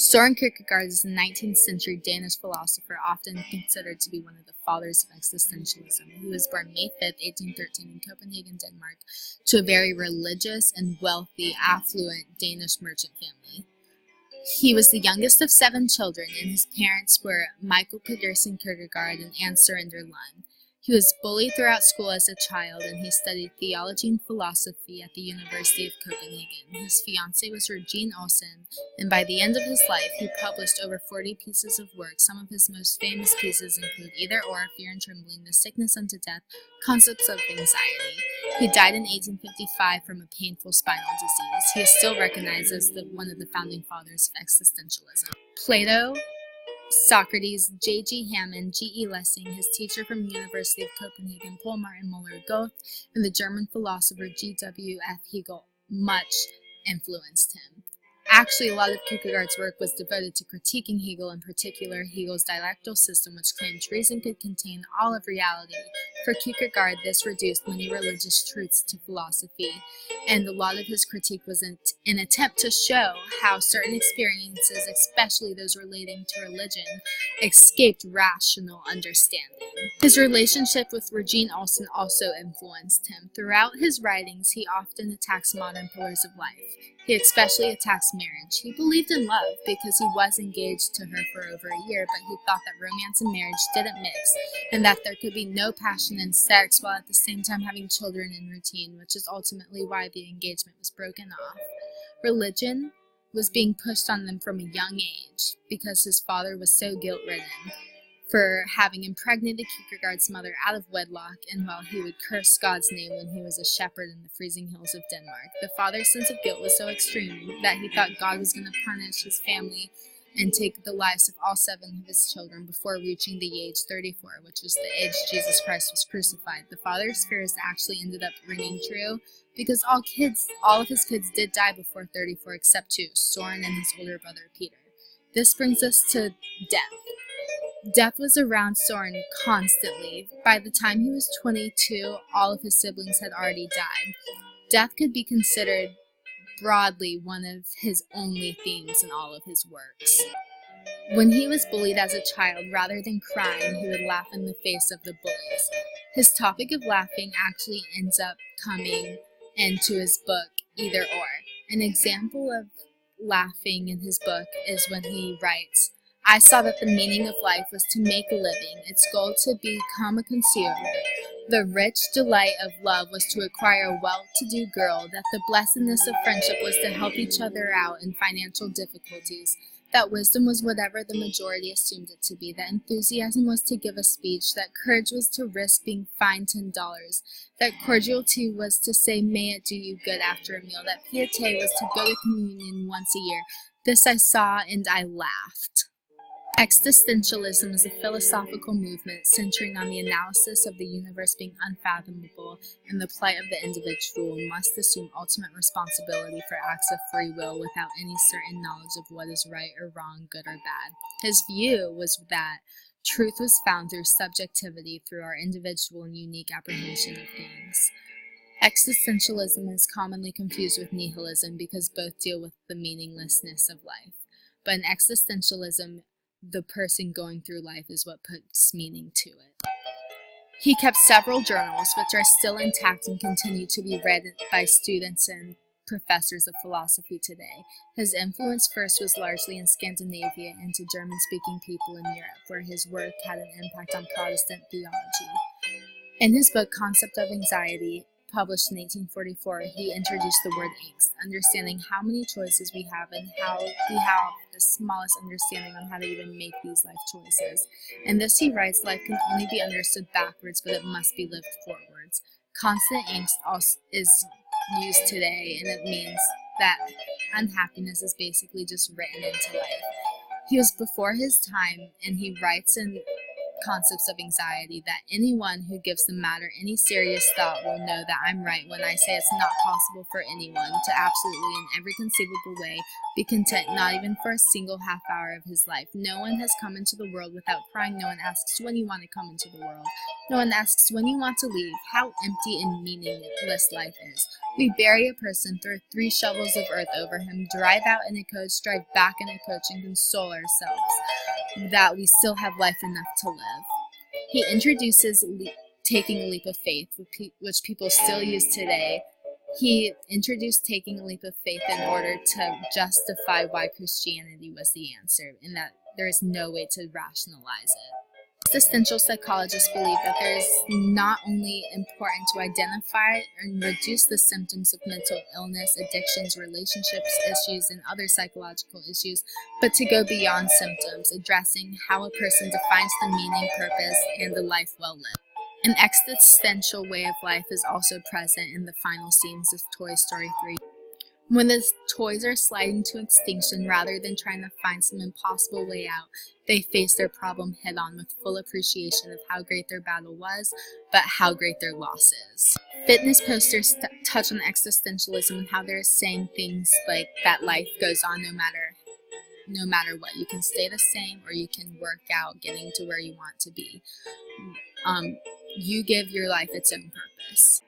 Søren Kierkegaard is a 19th century Danish philosopher often considered to be one of the fathers of existentialism. He was born May 5, 1813 in Copenhagen, Denmark, to a very religious and wealthy, affluent Danish merchant family. He was the youngest of 7 children, and his parents were Michael Pedersen Kierkegaard and Anne Surinder Lund. He was bullied throughout school as a child, and he studied theology and philosophy at the University of Copenhagen. His fiancée was Regine Olsen, and by the end of his life, he published over 40 pieces of work. Some of his most famous pieces include Either or, Fear and Trembling, The Sickness unto Death, Concepts of Anxiety. He died in 1855 from a painful spinal disease. He is still recognized as one of the founding fathers of existentialism. Plato, Socrates, J.G. Hammond, G.E. Lessing, his teacher from the University of Copenhagen, Paul Martin Müller-Goethe, and the German philosopher G.W.F. Hegel much influenced him. Actually, a lot of Kierkegaard's work was devoted to critiquing Hegel, in particular Hegel's dialectical system, which claimed reason could contain all of reality. For Kierkegaard, this reduced many religious truths to philosophy, and a lot of his critique was an attempt to show how certain experiences, especially those relating to religion, escaped rational understanding. His relationship with Regine Olsen also influenced him. Throughout his writings, he often attacks modern pillars of life. He especially attacks marriage. He believed in love because he was engaged to her for over a year, but he thought that romance and marriage didn't mix, and that there could be no passion in sex while at the same time having children in routine, which is ultimately why the engagement was broken off. Religion was being pushed on them from a young age because his father was so guilt-ridden for having impregnated Kierkegaard's mother out of wedlock, and while he would curse God's name when he was a shepherd in the freezing hills of Denmark. The father's sense of guilt was so extreme that he thought God was going to punish his family and take the lives of all 7 of his children before reaching the age 34, which was the age Jesus Christ was crucified. The father's fears actually ended up ringing true because all of his kids did die before 34 except 2, Søren and his older brother Peter. This brings us to death. Death was around Søren constantly. By the time he was 22, all of his siblings had already died. Death could be considered broadly one of his only themes in all of his works. When he was bullied as a child, rather than crying, he would laugh in the face of the bullies. His topic of laughing actually ends up coming into his book, Either or. An example of laughing in his book is when he writes, I saw that the meaning of life was to make a living, its goal to become a consumer. The rich delight of love was to acquire a well-to-do girl, that the blessedness of friendship was to help each other out in financial difficulties, that wisdom was whatever the majority assumed it to be, that enthusiasm was to give a speech, that courage was to risk being fined $10, that cordiality was to say, may it do you good after a meal, that piété was to go to communion once a year. This I saw and I laughed. Existentialism is a philosophical movement centering on the analysis of the universe being unfathomable, and the plight of the individual must assume ultimate responsibility for acts of free will without any certain knowledge of what is right or wrong, good or bad. His view was that truth was found through subjectivity, through our individual and unique apprehension of things. Existentialism is commonly confused with nihilism because both deal with the meaninglessness of life. But in existentialism, the person going through life is what puts meaning to it. He kept several journals, which are still intact and continue to be read by students and professors of philosophy today. His influence first was largely in Scandinavia and to German-speaking people in Europe, where his work had an impact on Protestant theology. In his book, Concept of Anxiety, published in 1844, he introduced the word angst, understanding how many choices we have and how we have the smallest understanding on how to even make these life choices. In this he writes, life can only be understood backwards, but it must be lived forwards. Constant angst also is used today, and it means that unhappiness is basically just written into life. He was before his time, and he writes in Concepts of Anxiety that anyone who gives the matter any serious thought will know that I'm right when I say it's not possible for anyone to absolutely in every conceivable way be content, not even for a single half hour of his life. No one has come into the world without crying. No one asks when you want to come into the world. No one asks when you want to leave. How empty and meaningless life is. We bury a person, throw 3 shovels of earth over him, drive out in a coach, drive back in a coach, and console ourselves that we still have life enough to live. He introduces taking a leap of faith, which people still use today. He introduced taking a leap of faith in order to justify why Christianity was the answer, and that there is no way to rationalize it. Existential psychologists believe that it is not only important to identify and reduce the symptoms of mental illness, addictions, relationships issues, and other psychological issues, but to go beyond symptoms, addressing how a person defines the meaning, purpose, and the life well lived. An existential way of life is also present in the final scenes of Toy Story 3. When the toys are sliding to extinction, rather than trying to find some impossible way out, they face their problem head-on with full appreciation of how great their battle was, but how great their loss is. Fitness posters touch on existentialism and how they're saying things like that life goes on no matter what. You can stay the same, or you can work out getting to where you want to be. You give your life its own purpose.